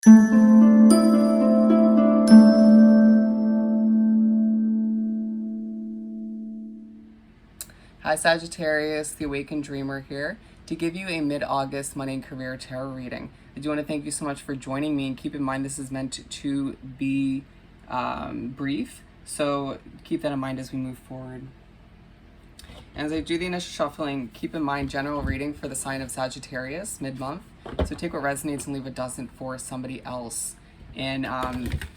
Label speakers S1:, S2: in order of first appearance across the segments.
S1: Hi Sagittarius, the Awakened Dreamer here to give you a mid-August money and career tarot reading. I do want to thank you so much for joining me, and keep in mind this is meant to be brief, so keep that in mind as we move forward. And as I do the initial shuffling, keep in mind general reading for the sign of Sagittarius mid-month, so take what resonates and leave what doesn't for somebody else. And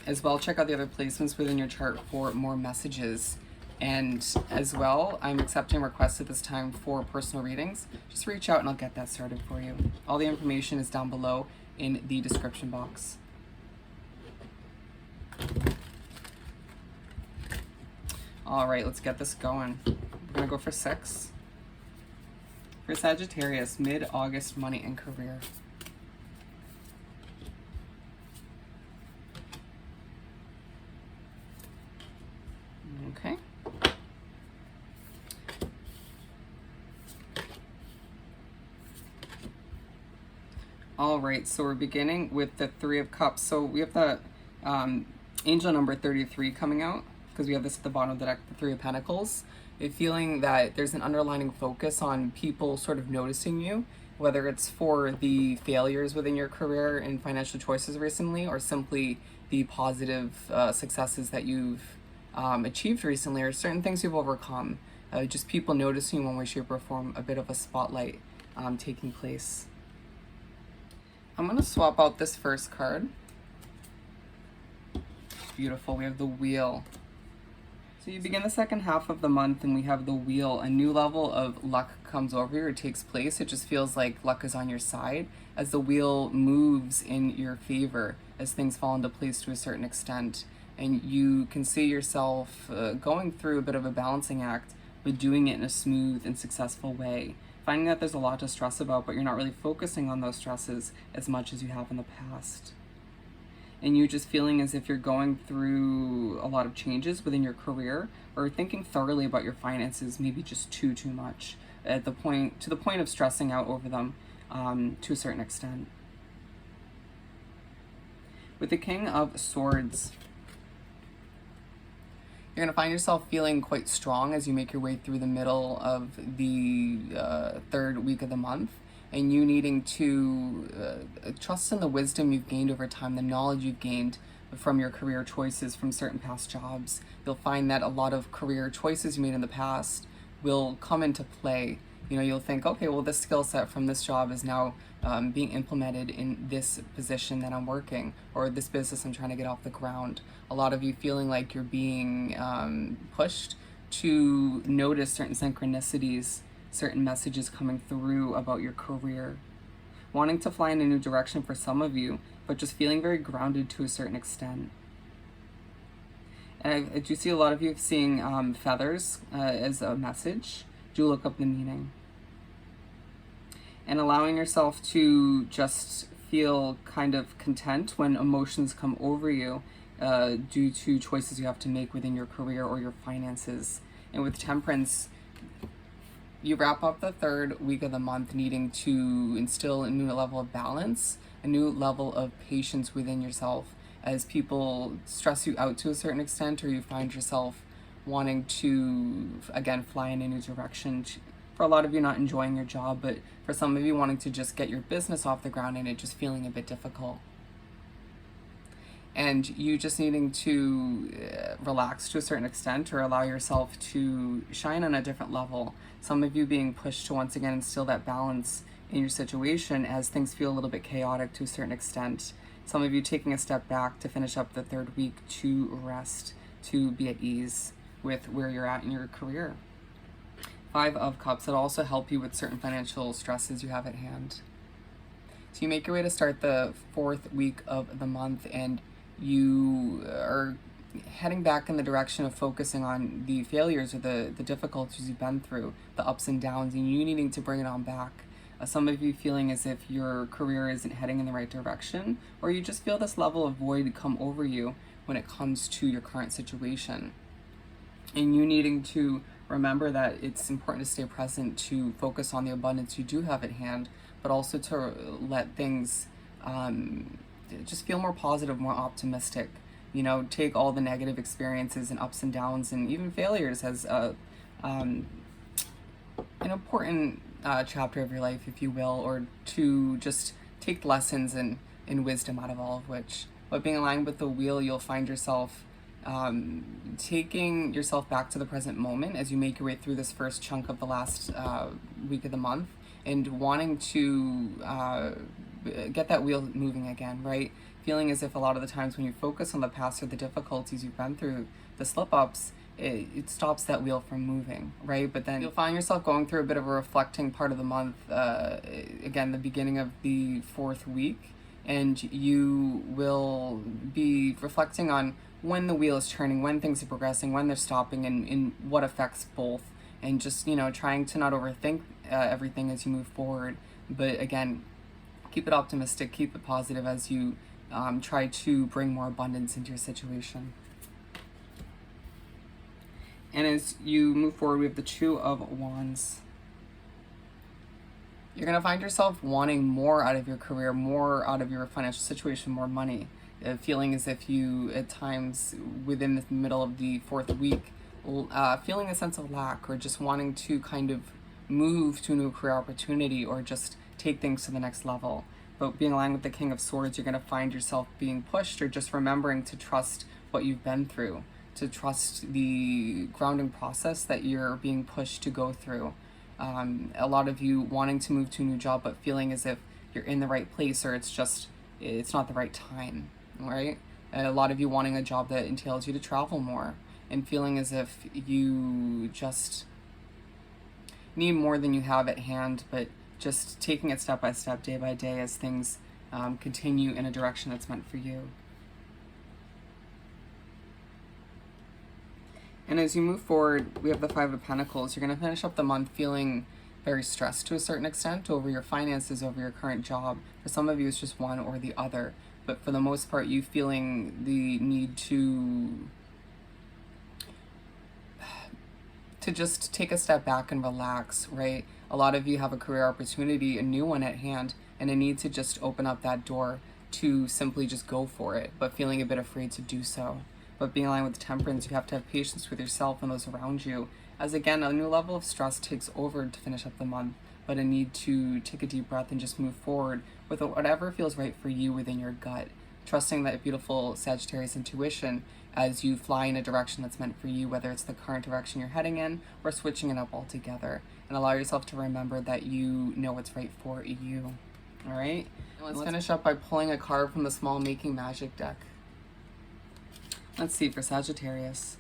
S1: as well, check out the other placements within your chart for more messages. And as well, I'm accepting requests at this time for personal readings. Just reach out and I'll get that started for you. All the information is down below in the description box. All right, let's get this going. We're gonna go for 6. For Sagittarius, mid-August money and career. Okay. All right, so we're beginning with the 3 of Cups. So we have the angel number 33 coming out, because we have this at the bottom of the deck, the 3 of Pentacles. You're feeling that there's an underlining focus on people sort of noticing you, whether it's for the failures within your career and financial choices recently, or simply the positive successes that you've achieved recently, or certain things you've overcome. Just people noticing you one way, shape, or form, a bit of a spotlight taking place. I'm going to swap out this first card. Beautiful. We have the Wheel. So you begin the second half of the month and we have the Wheel. A new level of luck comes over you or takes place. It just feels like luck is on your side as the Wheel moves in your favor, as things fall into place to a certain extent. And you can see yourself going through a bit of a balancing act, but doing it in a smooth and successful way. Finding that there's a lot to stress about, but you're not really focusing on those stresses as much as you have in the past. And you just feeling as if you're going through a lot of changes within your career, or thinking thoroughly about your finances, maybe just too much, to the point of stressing out over them to a certain extent. With the King of Swords, you're going to find yourself feeling quite strong as you make your way through the middle of the 3rd week of the month, and you needing to trust in the wisdom you've gained over time, the knowledge you've gained from your career choices from certain past jobs. You'll find that a lot of career choices you made in the past will come into play. You know, you'll think, okay, well, this skill set from this job is now being implemented in this position that I'm working, or this business I'm trying to get off the ground. A lot of you feeling like you're being pushed to notice certain synchronicities, certain messages coming through about your career. Wanting to fly in a new direction for some of you, but just feeling very grounded to a certain extent. And I do see a lot of you seeing feathers as a message. Do look up the meaning. And allowing yourself to just feel kind of content when emotions come over you due to choices you have to make within your career or your finances. And with Temperance, you wrap up the 3rd week of the month needing to instill a new level of balance, a new level of patience within yourself as people stress you out to a certain extent, or you find yourself wanting to, again, fly in a new direction. For a lot of you, not enjoying your job, but for some of you, wanting to just get your business off the ground and it just feeling a bit difficult. And you just needing to relax to a certain extent, or allow yourself to shine on a different level. Some of you being pushed to once again instill that balance in your situation as things feel a little bit chaotic to a certain extent. Some of you taking a step back to finish up the 3rd week to rest, to be at ease with where you're at in your career. 5 of Cups, it'll also help you with certain financial stresses you have at hand. So you make your way to start the 4th week of the month, and you are heading back in the direction of focusing on the failures or the difficulties you've been through, the ups and downs, and you needing to bring it on back. Some of you feeling as if your career isn't heading in the right direction, or you just feel this level of void come over you when it comes to your current situation. And you needing to remember that it's important to stay present, to focus on the abundance you do have at hand, but also to let things just feel more positive, more optimistic. You know, take all the negative experiences and ups and downs and even failures as an important chapter of your life, if you will, or to just take lessons and wisdom out of all of which. But being aligned with the wheel, you'll find yourself taking yourself back to the present moment as you make your way through this first chunk of the last week of the month, and wanting to get that wheel moving again, right? Feeling as if a lot of the times when you focus on the past or the difficulties you've been through, the slip-ups, it stops that wheel from moving, right? But then you'll find yourself going through a bit of a reflecting part of the month, again, the beginning of the 4th week, and you will be reflecting on when the wheel is turning, when things are progressing, when they're stopping, and what affects both, and just, you know, trying to not overthink everything as you move forward, but again, keep it optimistic, keep it positive as you try to bring more abundance into your situation. And as you move forward, we have the Two of Wands. You're going to find yourself wanting more out of your career, more out of your financial situation, more money. Feeling as if you, at times, within the middle of the 4th week, feeling a sense of lack, or just wanting to kind of move to a new career opportunity, or just take things to the next level. But being aligned with the King of Swords, you're going to find yourself being pushed, or just remembering to trust what you've been through, to trust the grounding process that you're being pushed to go through. A lot of you wanting to move to a new job, but feeling as if you're in the right place, or it's not the right time, right? A lot of you wanting a job that entails you to travel more, and feeling as if you just need more than you have at hand, but just taking it step by step, day by day, as things continue in a direction that's meant for you. And as you move forward, we have the Five of Pentacles. You're going to finish up the month feeling very stressed to a certain extent over your finances, over your current job. For some of you, it's just one or the other. But for the most part, you feeling the need to just take a step back and relax, right? A lot of you have a career opportunity, a new one at hand, and a need to just open up that door to simply just go for it, but feeling a bit afraid to do so. But being aligned with Temperance, you have to have patience with yourself and those around you, as again, a new level of stress takes over to finish up the month, but a need to take a deep breath and just move forward with whatever feels right for you within your gut, trusting that beautiful Sagittarius intuition as you fly in a direction that's meant for you, whether it's the current direction you're heading in or switching it up altogether, and allow yourself to remember that you know what's right for you. All right, let's finish up by pulling a card from the Small Making Magic deck. Let's see for Sagittarius.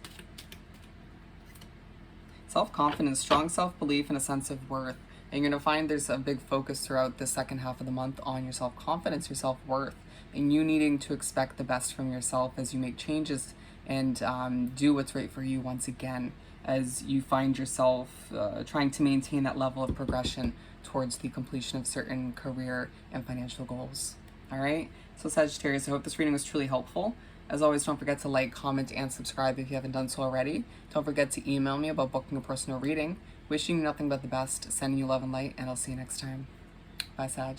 S1: Self-confidence, strong self-belief, and a sense of worth. And you're going to find there's a big focus throughout the second half of the month on your self-confidence, your self-worth, and you needing to expect the best from yourself as you make changes and do what's right for you once again, as you find yourself trying to maintain that level of progression towards the completion of certain career and financial goals. All right? So Sagittarius, I hope this reading was truly helpful. As always, don't forget to like, comment, and subscribe if you haven't done so already. Don't forget to email me about booking a personal reading. Wishing you nothing but the best, sending you love and light, and I'll see you next time. Bye, Sag.